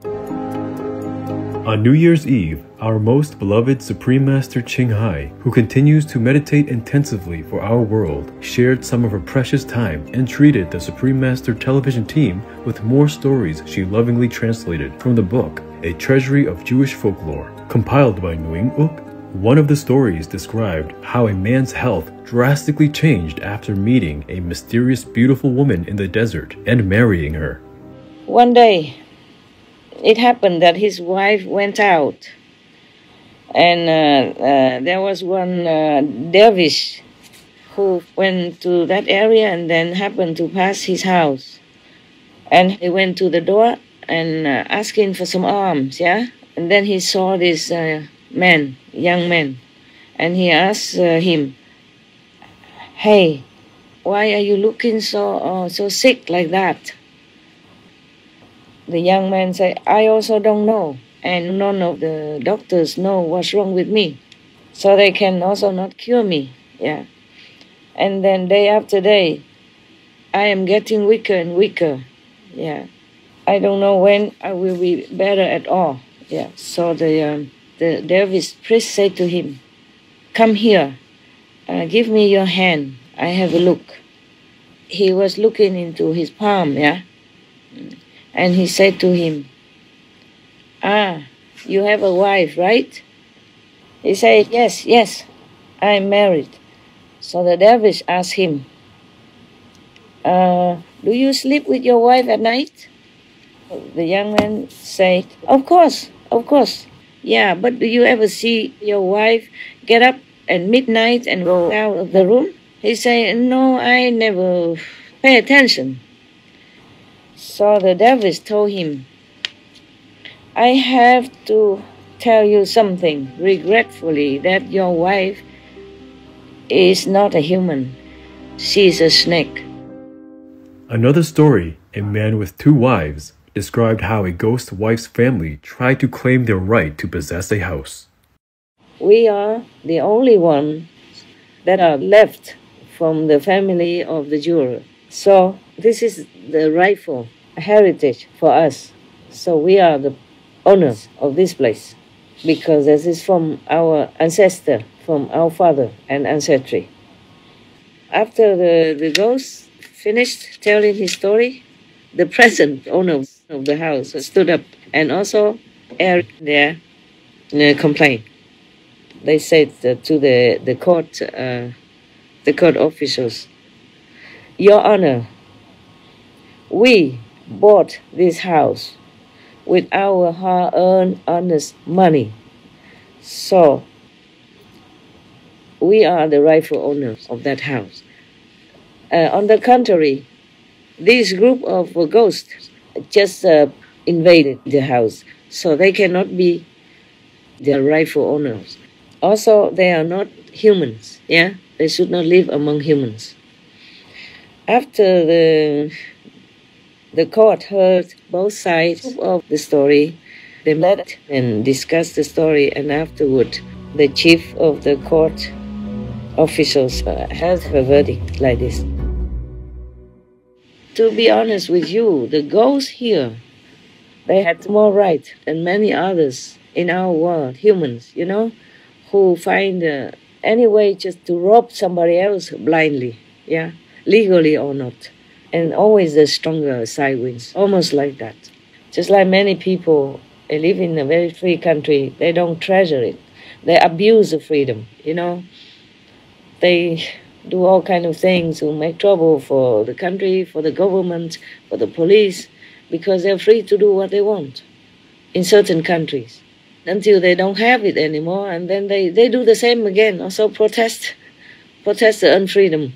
On New Year's Eve, our most beloved Supreme Master Ching Hai, who continues to meditate intensively for our world, shared some of her precious time and treated the Supreme Master television team with more stories she lovingly translated from the book, A Treasury of Jewish Folklore, compiled by Nguyen Úc. One of the stories described how a man's health drastically changed after meeting a mysterious beautiful woman in the desert and marrying her. One day, it happened that his wife went out, and there was one dervish who went to that area and then happened to pass his house. And he went to the door and asking for some alms, yeah? And then he saw this young man, and he asked him, "Hey, why are you looking so sick like that?" The young man said, "I also don't know, and none of the doctors know what's wrong with me, so they can also not cure me." Yeah. And then day after day, I am getting weaker and weaker. Yeah. I don't know when I will be better at all. Yeah. So the dervish priest said to him, "Come here, give me your hand. I have a look." He was looking into his palm, yeah. And he said to him, "You have a wife, right?" He said, Yes, I'm married." So the dervish asked him, "Do you sleep with your wife at night?" The young man said, Of course. Yeah, but do you ever see your wife get up at midnight and go out of the room?" He said, "No, I never pay attention." So the dervish told him, "I have to tell you something regretfully, that your wife is not a human. She's a snake." Another story, a man with 2 wives, described how a ghost wife's family tried to claim their right to possess a house. "We are the only ones that are left from the family of the jeweler. So this is the rightful heritage for us. So we are the owners of this place, because this is from our ancestor, from our father and ancestry." After the ghost finished telling his story, the present owners of the house stood up and also aired their complaint. They said to the court officials, "Your Honor, we bought this house with our hard-earned, honest money. So we are the rightful owners of that house. On the contrary, this group of ghosts just invaded the house, so they cannot be the rightful owners. Also, they are not humans, yeah? They should not live among humans." After the court heard both sides of the story, they met and discussed the story, and afterward, the chief of the court officials held a verdict like this. To be honest with you, the ghosts here, they had more right than many others in our world, humans, who find any way just to rob somebody else blindly, yeah, legally or not. And always the stronger side wins, almost like that. Just like many people, they live in a very free country, they don't treasure it. They abuse the freedom, They do all kind of things to make trouble for the country, for the government, for the police, because they're free to do what they want in certain countries until they don't have it anymore, and then they do the same again, also protest the unfreedom.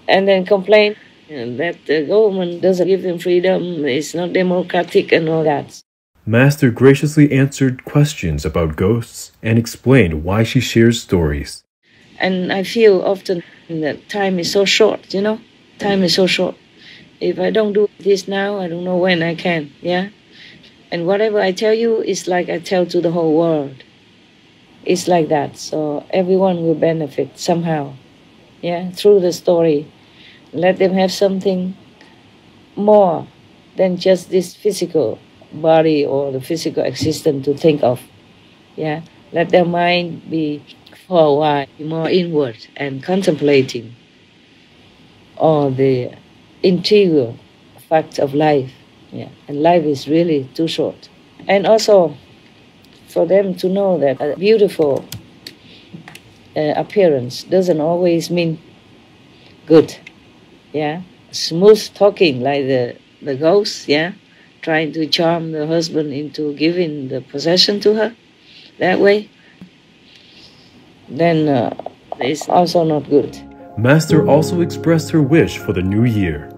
And then complain that the government doesn't give them freedom, it's not democratic and all that. Master graciously answered questions about ghosts and explained why she shares stories. And I feel often that time is so short, Time is so short. If I don't do this now, I don't know when I can, yeah? And whatever I tell you is like I tell to the whole world. It's like that, so everyone will benefit somehow, yeah, through the story. Let them have something more than just this physical body or the physical existence to think of. Yeah, let their mind be for a while more inward and contemplating all the integral facts of life. Yeah, and life is really too short. And also for them to know that a beautiful appearance doesn't always mean good. Yeah, smooth talking like the ghost. Yeah, trying to charm the husband into giving the possession to her that way, then it's also not good. Master also expressed her wish for the new year.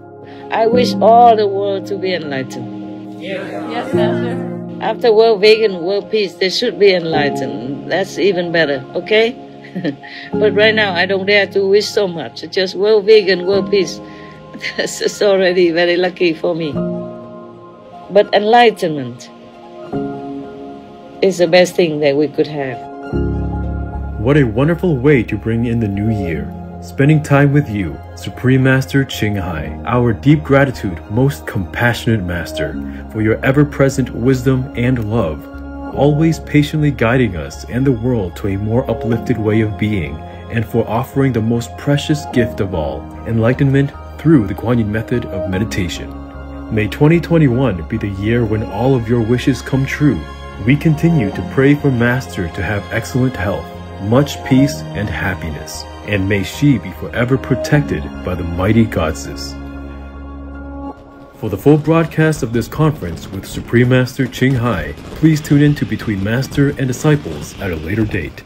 I wish all the world to be enlightened. Yes, Master. After world vegan, world peace, they should be enlightened. That's even better, okay? But right now, I don't dare to wish so much. Just world vegan, world peace. That's already very lucky for me. But enlightenment is the best thing that we could have. What a wonderful way to bring in the new year. Spending time with you, Supreme Master Ching Hai, our deep gratitude, most compassionate Master, for your ever-present wisdom and love, always patiently guiding us and the world to a more uplifted way of being, and for offering the most precious gift of all, enlightenment through the Kuan Yin method of meditation. May 2021 be the year when all of your wishes come true. We continue to pray for Master to have excellent health, much peace and happiness, and may she be forever protected by the mighty goddesses. For the full broadcast of this conference with Supreme Master Ching Hai, please tune in to Between Master and Disciples at a later date.